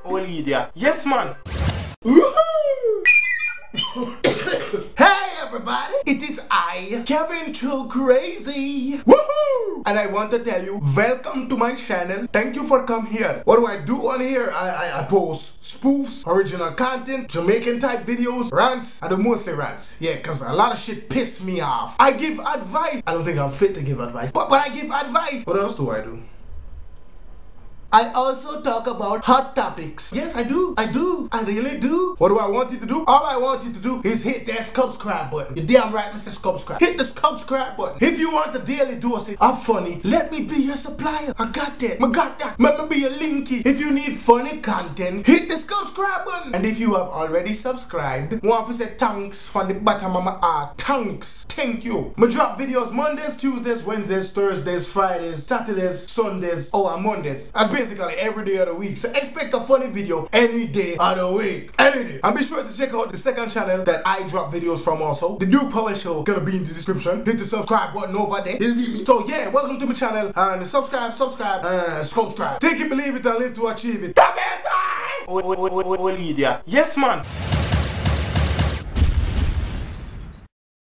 Olivia. Yes, man. Hey everybody, it is I, Kevin Too Crazy. Woohoo! And I want to tell you, welcome to my channel. Thank you for coming here. What do I do on here? I post spoofs, original content, Jamaican type videos, rants. I do mostly rants. Yeah, cause a lot of shit piss me off. I give advice. I don't think I'm fit to give advice, but I give advice. What else do I do? I also talk about hot topics. Yes, I do. I really do. What do I want you to do? All I want you to do is hit that subscribe button. You're damn right, Mr. Subscribe. Hit the subscribe button. If you want a daily dose of funny, let me be your supplier. I got that. Let me be your linky. If you need funny content, hit the subscribe button. And if you have already subscribed, want to say thanks from the bottom of my heart. Thanks. Thank you. I drop videos Mondays, Tuesdays, Wednesdays, Thursdays, Fridays, Saturdays, Sundays, and Mondays. That's basically every day of the week. So expect a funny video any day of the week. Any day. And be sure to check out the second channel that I drop videos from also. The New Power Show gonna be in the description. Hit the subscribe button over there. You see me? So yeah, welcome to my channel. And subscribe. Take it, believe it, and live to achieve it. Olivia. Yes, man.